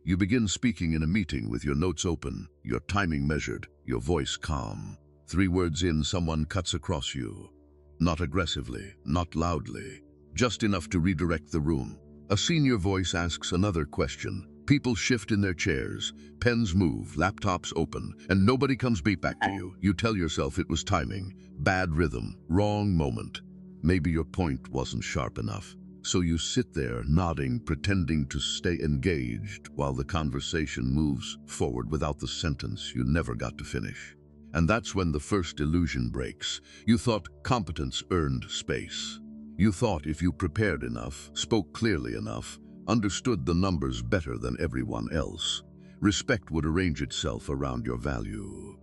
You begin speaking in a meeting with your notes open, your timing measured, your voice calm. 3 words in, someone cuts across you. Not aggressively, not loudly, just enough to redirect the room. A senior voice asks another question. People shift in their chairs, pens move, laptops open, and nobody comes back to you. You tell yourself it was timing, bad rhythm, wrong moment. Maybe your point wasn't sharp enough. So you sit there, nodding, pretending to stay engaged while the conversation moves forward without the sentence you never got to finish. And that's when the first illusion breaks. You thought competence earned space. You thought if you prepared enough, spoke clearly enough, understood the numbers better than everyone else, respect would arrange itself around your value.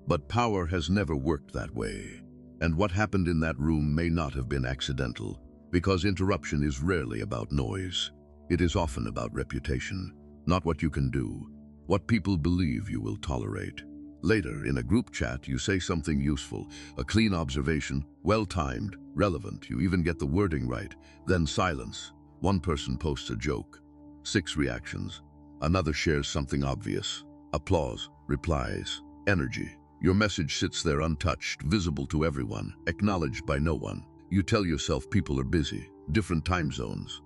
But power has never worked that way. And what happened in that room may not have been accidental, because interruption is rarely about noise. It is often about reputation, not what you can do, what people believe you will tolerate. Later, in a group chat, you say something useful, a clean observation, well-timed, relevant, you even get the wording right. Then silence. 1 person posts a joke. 6 reactions. Another shares something obvious. Applause, replies, energy. Your message sits there untouched, visible to everyone, acknowledged by no one. You tell yourself people are busy, different time zones.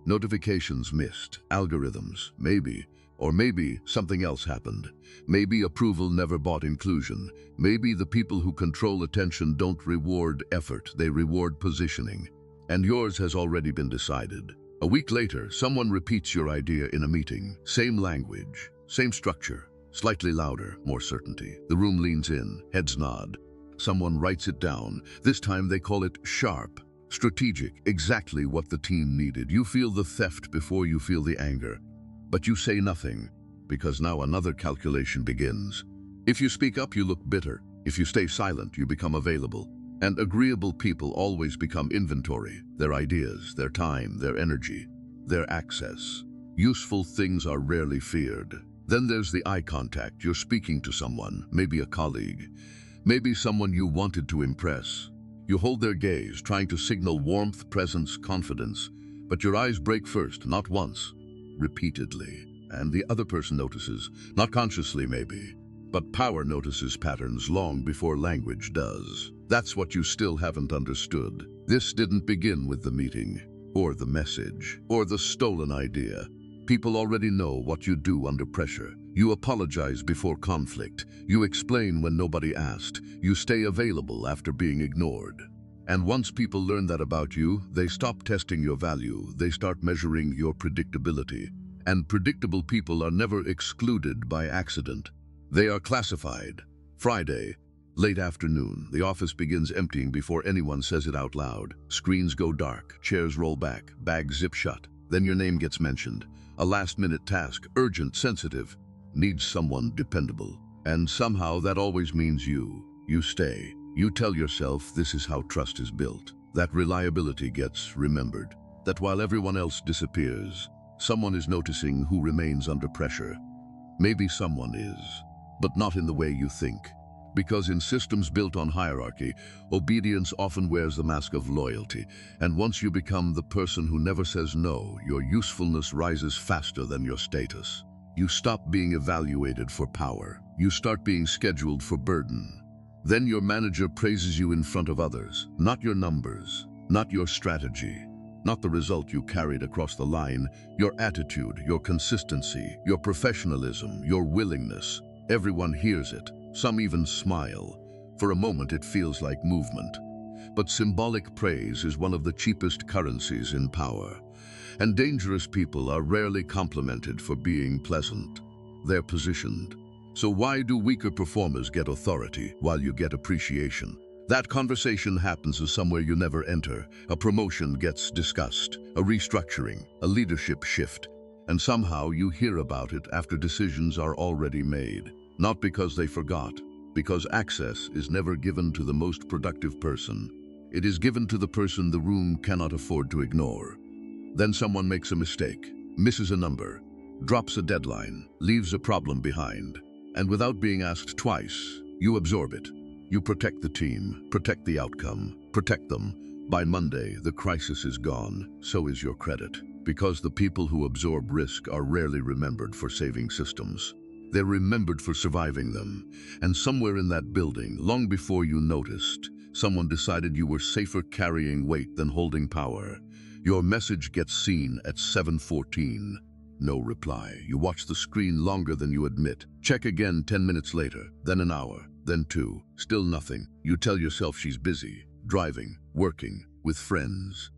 Notifications missed, algorithms, maybe. Or maybe something else happened. Maybe approval never bought inclusion. Maybe the people who control attention don't reward effort, they reward positioning. And yours has already been decided. A week later, someone repeats your idea in a meeting. Same language, same structure, slightly louder, more certainty. The room leans in, heads nod. Someone writes it down. This time they call it sharp, strategic, exactly what the team needed. You feel the theft before you feel the anger. But you say nothing, because now another calculation begins. If you speak up, you look bitter. If you stay silent, you become available. And agreeable people always become inventory, their ideas, their time, their energy, their access. Useful things are rarely feared. Then there's the eye contact. You're speaking to someone, maybe a colleague, maybe someone you wanted to impress. You hold their gaze, trying to signal warmth, presence, confidence. But your eyes break first, not once, repeatedly. And the other person notices, not consciously maybe, but power notices patterns long before language does. That's what you still haven't understood. This didn't begin with the meeting, or the message, or the stolen idea. People already know what you do under pressure. You apologize before conflict. You explain when nobody asked. You stay available after being ignored. And once people learn that about you, they stop testing your value. They start measuring your predictability. And predictable people are never excluded by accident. They are classified. Friday, late afternoon. The office begins emptying before anyone says it out loud. Screens go dark, chairs roll back, bags zip shut. Then your name gets mentioned. A last-minute task, urgent, sensitive, needs someone dependable. And somehow that always means you. You stay. You tell yourself this is how trust is built. That reliability gets remembered. That while everyone else disappears, someone is noticing who remains under pressure. Maybe someone is, but not in the way you think. Because in systems built on hierarchy, obedience often wears the mask of loyalty. And once you become the person who never says no, your usefulness rises faster than your status. You stop being evaluated for power. You start being scheduled for burden. Then your manager praises you in front of others, not your numbers, not your strategy, not the result you carried across the line, your attitude, your consistency, your professionalism, your willingness. Everyone hears it. Some even smile. For a moment it feels like movement. But symbolic praise is one of the cheapest currencies in power. And dangerous people are rarely complimented for being pleasant. They're positioned. So why do weaker performers get authority while you get appreciation? That conversation happens as somewhere you never enter. A promotion gets discussed, a restructuring, a leadership shift. And somehow you hear about it after decisions are already made. Not because they forgot, because access is never given to the most productive person. It is given to the person the room cannot afford to ignore. Then someone makes a mistake, misses a number, drops a deadline, leaves a problem behind. And without being asked twice, you absorb it. You protect the team, protect the outcome, protect them. By Monday, the crisis is gone, so is your credit. Because the people who absorb risk are rarely remembered for saving systems. They're remembered for surviving them. And somewhere in that building, long before you noticed, someone decided you were safer carrying weight than holding power. Your message gets seen at 7:14. No reply. You watch the screen longer than you admit. Check again 10 minutes later, then an hour, then 2. Still nothing. You tell yourself she's busy, driving, working, with friends,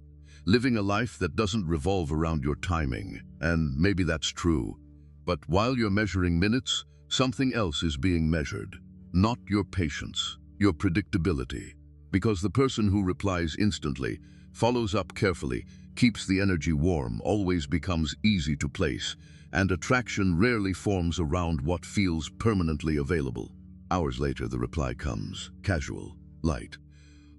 living a life that doesn't revolve around your timing. And maybe that's true. But while you're measuring minutes, something else is being measured. Not your patience, your predictability. Because the person who replies instantly, follows up carefully, keeps the energy warm, always becomes easy to place, and attraction rarely forms around what feels permanently available. Hours later, the reply comes, casual, light,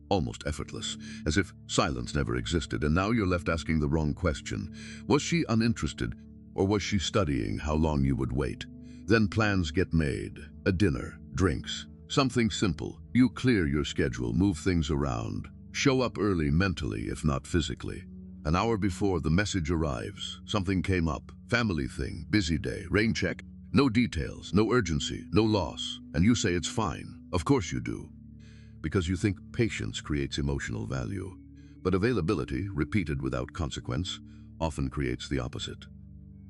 almost effortless, as if silence never existed, and now you're left asking the wrong question. Was she uninterested, or was she studying how long you would wait? Then plans get made, a dinner, drinks, something simple. You clear your schedule, move things around, show up early mentally, if not physically. An hour before the message arrives, something came up, family thing, busy day, rain check, no details, no urgency, no loss, and you say it's fine. Of course you do, because you think patience creates emotional value. But availability, repeated without consequence, often creates the opposite.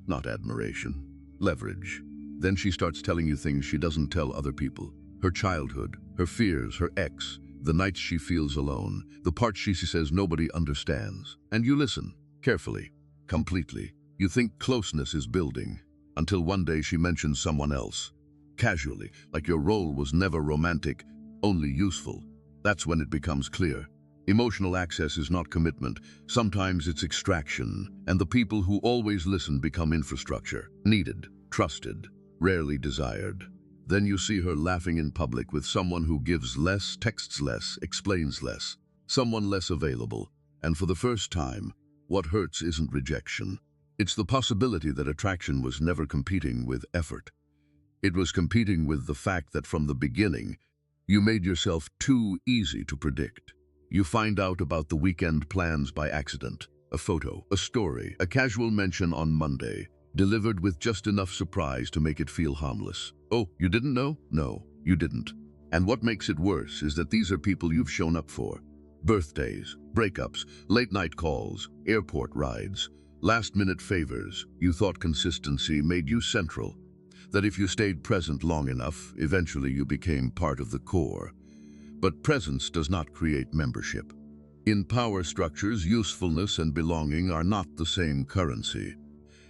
Not admiration, leverage. Then she starts telling you things she doesn't tell other people. Her childhood, her fears, her ex, the nights she feels alone, the parts she says nobody understands. And you listen, carefully, completely. You think closeness is building, until one day she mentions someone else. Casually, like your role was never romantic, only useful. That's when it becomes clear. Emotional access is not commitment. Sometimes it's extraction, and the people who always listen become infrastructure. Needed, trusted, rarely desired. Then you see her laughing in public with someone who gives less, texts less, explains less, someone less available. And for the first time, what hurts isn't rejection. It's the possibility that attraction was never competing with effort. It was competing with the fact that from the beginning, you made yourself too easy to predict. You find out about the weekend plans by accident. A photo, a story, a casual mention on Monday, delivered with just enough surprise to make it feel harmless. Oh, you didn't know? No, you didn't. And what makes it worse is that these are people you've shown up for. Birthdays, breakups, late-night calls, airport rides, last-minute favors. You thought consistency made you central, that if you stayed present long enough, eventually you became part of the core. But presence does not create membership. In power structures, usefulness and belonging are not the same currency.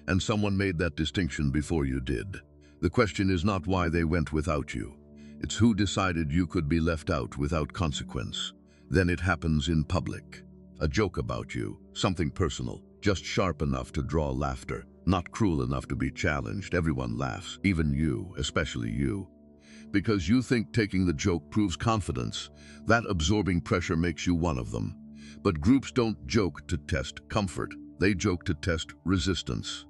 And someone made that distinction before you did. The question is not why they went without you. It's who decided you could be left out without consequence. Then it happens in public. A joke about you, something personal, just sharp enough to draw laughter, not cruel enough to be challenged. Everyone laughs, even you, especially you. Because you think taking the joke proves confidence. That absorbing pressure makes you one of them. But groups don't joke to test comfort. They joke to test resistance.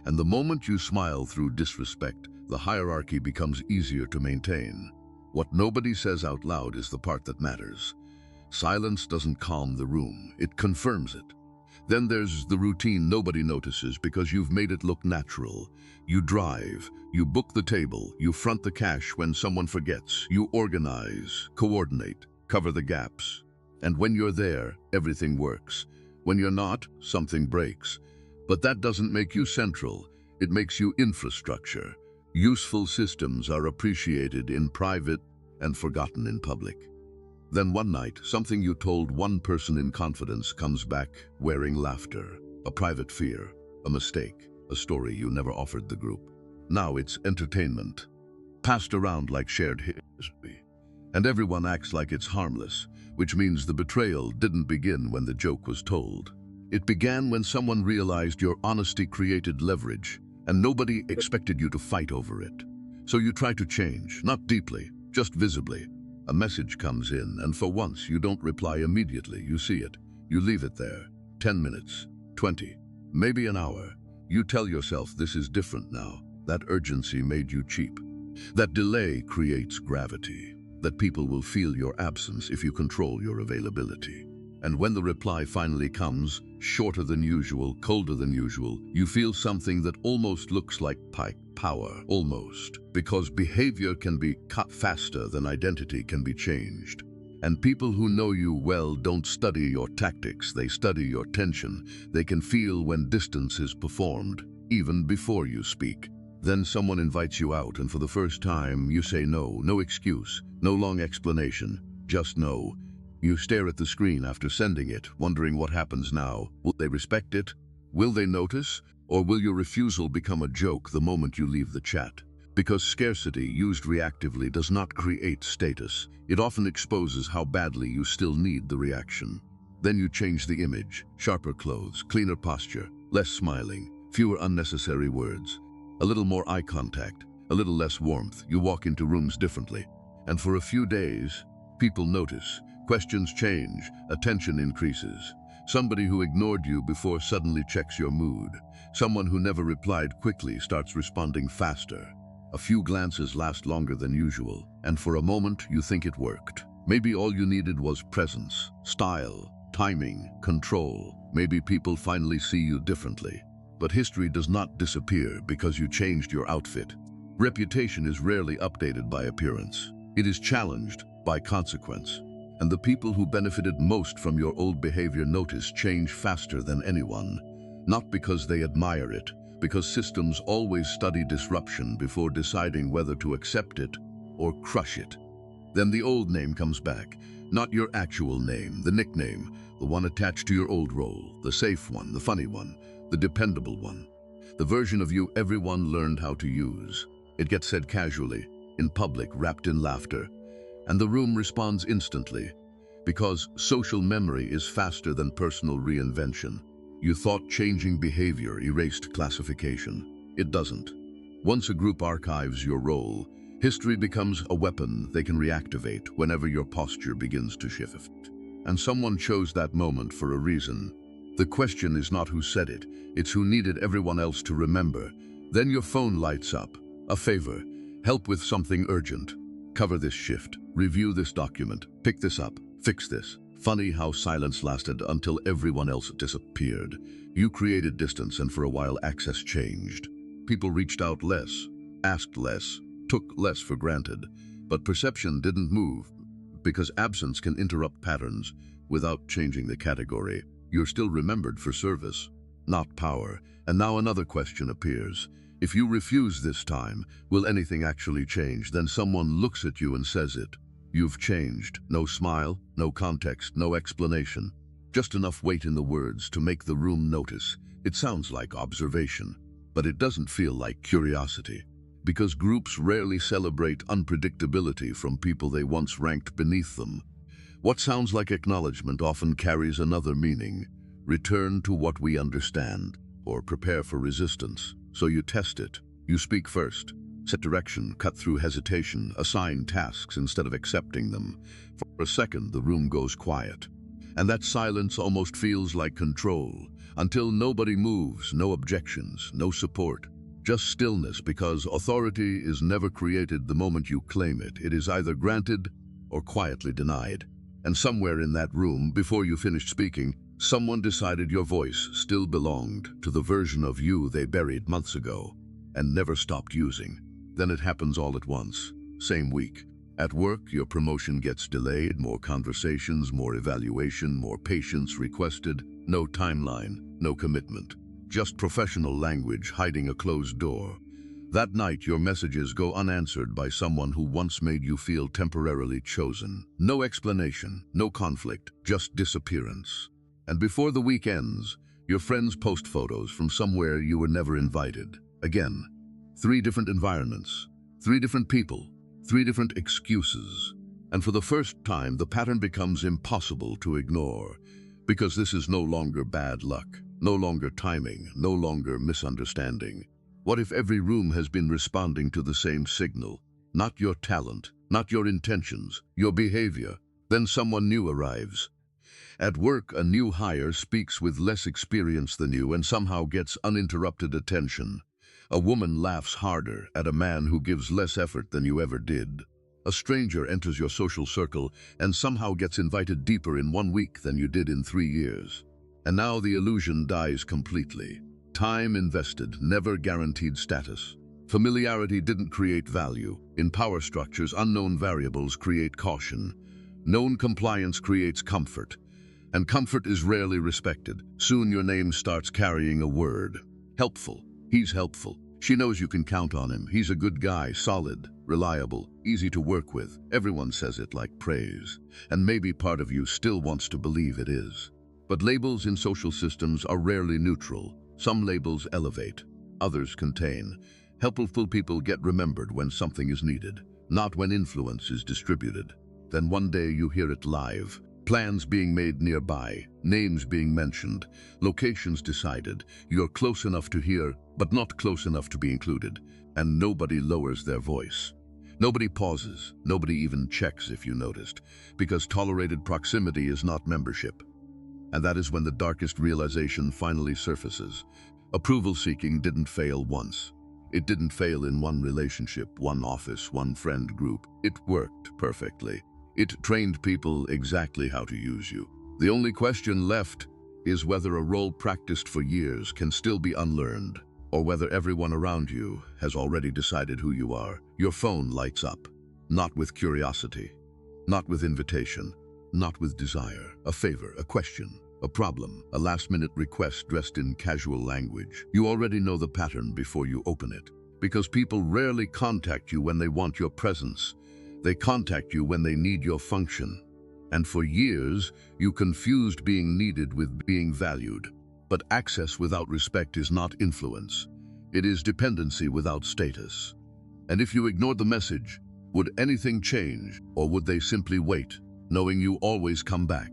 And the moment you smile through disrespect, the hierarchy becomes easier to maintain. What nobody says out loud is the part that matters. Silence doesn't calm the room, it confirms it. Then there's the routine nobody notices because you've made it look natural. You drive, you book the table, you front the cash when someone forgets, you organize, coordinate, cover the gaps. And when you're there, everything works. When you're not, something breaks. But that doesn't make you central, it makes you infrastructure. Useful systems are appreciated in private and forgotten in public. Then one night, something you told one person in confidence comes back wearing laughter, a private fear, a mistake, a story you never offered the group. Now it's entertainment, passed around like shared history. And everyone acts like it's harmless, which means the betrayal didn't begin when the joke was told. It began when someone realized your honesty created leverage, and nobody expected you to fight over it. So you try to change, not deeply, just visibly. A message comes in, and for once you don't reply immediately. You see it. You leave it there. 10 minutes, 20, maybe an hour. You tell yourself this is different now. That urgency made you cheap. That delay creates gravity. That people will feel your absence if you control your availability. And when the reply finally comes, shorter than usual, colder than usual, you feel something that almost looks like power, almost, because behavior can be cut faster than identity can be changed. And people who know you well don't study your tactics, they study your tension. They can feel when distance is performed, even before you speak. Then someone invites you out, and for the first time, you say no, no excuse, no long explanation, just no. You stare at the screen after sending it, wondering what happens now. Will they respect it? Will they notice? Or will your refusal become a joke the moment you leave the chat? Because scarcity, used reactively, does not create status. It often exposes how badly you still need the reaction. Then you change the image, sharper clothes, cleaner posture, less smiling, fewer unnecessary words, a little more eye contact, a little less warmth. You walk into rooms differently. And for a few days, people notice. Questions change, attention increases. Somebody who ignored you before suddenly checks your mood. Someone who never replied quickly starts responding faster. A few glances last longer than usual, and for a moment you think it worked. Maybe all you needed was presence, style, timing, control. Maybe people finally see you differently. But history does not disappear because you changed your outfit. Reputation is rarely updated by appearance. It is challenged by consequence. And the people who benefited most from your old behavior notice change faster than anyone. Not because they admire it, because systems always study disruption before deciding whether to accept it or crush it. Then the old name comes back, not your actual name, the nickname, the one attached to your old role, the safe one, the funny one, the dependable one, the version of you everyone learned how to use. It gets said casually, in public, wrapped in laughter, and the room responds instantly, because social memory is faster than personal reinvention. You thought changing behavior erased classification. It doesn't. Once a group archives your role, history becomes a weapon they can reactivate whenever your posture begins to shift. And someone chose that moment for a reason. The question is not who said it, it's who needed everyone else to remember. Then your phone lights up. A favor. Help with something urgent. Cover this shift. Review this document. Pick this up. Fix this. Funny how silence lasted until everyone else disappeared. You created distance, and for a while access changed. People reached out less, asked less, took less for granted. But perception didn't move, because absence can interrupt patterns without changing the category. You're still remembered for service, not power. And now another question appears. If you refuse this time, will anything actually change? Then someone looks at you and says it. You've changed. No smile, no context, no explanation. Just enough weight in the words to make the room notice. It sounds like observation, but it doesn't feel like curiosity. Because groups rarely celebrate unpredictability from people they once ranked beneath them. What sounds like acknowledgement often carries another meaning. Return to what we understand, or prepare for resistance. So you test it. You speak first. Set direction, cut through hesitation, assign tasks instead of accepting them. For a second, the room goes quiet. And that silence almost feels like control, until nobody moves, no objections, no support. Just stillness, because authority is never created the moment you claim it. It is either granted or quietly denied. And somewhere in that room, before you finished speaking, someone decided your voice still belonged to the version of you they buried months ago and never stopped using. Then it happens all at once, same week. At work, your promotion gets delayed, more conversations, more evaluation, more patience requested, no timeline, no commitment. Just professional language hiding a closed door. That night, your messages go unanswered by someone who once made you feel temporarily chosen. No explanation, no conflict, just disappearance. And before the week ends, your friends post photos from somewhere you were never invited. Again, 3 different environments, 3 different people, 3 different excuses. And for the first time, the pattern becomes impossible to ignore, because this is no longer bad luck, no longer timing, no longer misunderstanding. What if every room has been responding to the same signal? Not your talent, not your intentions, your behavior. Then someone new arrives. At work, a new hire speaks with less experience than you and somehow gets uninterrupted attention. A woman laughs harder at a man who gives less effort than you ever did. A stranger enters your social circle and somehow gets invited deeper in 1 week than you did in 3 years. And now the illusion dies completely. Time invested, never guaranteed status. Familiarity didn't create value. In power structures, unknown variables create caution. Known compliance creates comfort. And comfort is rarely respected. Soon your name starts carrying a word. Helpful. He's helpful. She knows you can count on him. He's a good guy, solid, reliable, easy to work with. Everyone says it like praise. And maybe part of you still wants to believe it is. But labels in social systems are rarely neutral. Some labels elevate, others contain. Helpful people get remembered when something is needed, not when influence is distributed. Then one day you hear it live. Plans being made nearby, names being mentioned, locations decided. You're close enough to hear, but not close enough to be included. And nobody lowers their voice. Nobody pauses, nobody even checks if you noticed, because tolerated proximity is not membership. And that is when the darkest realization finally surfaces. Approval seeking didn't fail once. It didn't fail in one relationship, one office, one friend group. It worked perfectly. It trained people exactly how to use you. The only question left is whether a role practiced for years can still be unlearned, or whether everyone around you has already decided who you are. Your phone lights up, not with curiosity, not with invitation, not with desire, a favor, a question, a problem, a last-minute request dressed in casual language. You already know the pattern before you open it, because people rarely contact you when they want your presence. They contact you when they need your function. And for years, you confused being needed with being valued. But access without respect is not influence. It is dependency without status. And if you ignored the message, would anything change, or would they simply wait, knowing you always come back?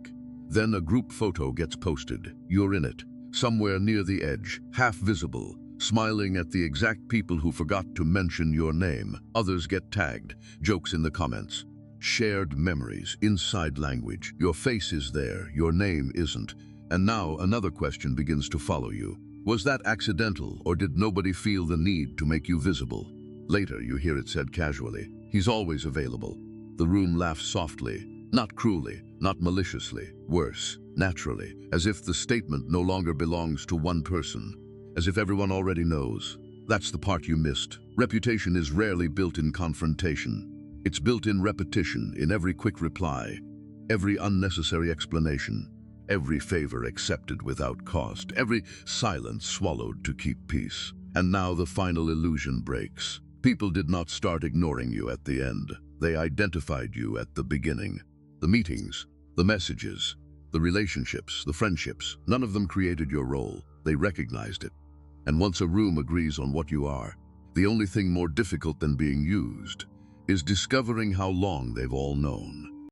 Then a group photo gets posted. You're in it, somewhere near the edge, half visible, smiling at the exact people who forgot to mention your name. Others get tagged, jokes in the comments. Shared memories, inside language. Your face is there, your name isn't. And now another question begins to follow you. Was that accidental, or did nobody feel the need to make you visible? Later, you hear it said casually, "He's always available." The room laughs softly, not cruelly, not maliciously, worse, naturally, as if the statement no longer belongs to one person, as if everyone already knows. That's the part you missed. Reputation is rarely built in confrontation. It's built in repetition, in every quick reply, every unnecessary explanation, every favor accepted without cost, every silence swallowed to keep peace. And now the final illusion breaks. People did not start ignoring you at the end. They identified you at the beginning. The meetings, the messages, the relationships, the friendships, none of them created your role. They recognized it. And once a room agrees on what you are, the only thing more difficult than being used is discovering how long they've all known.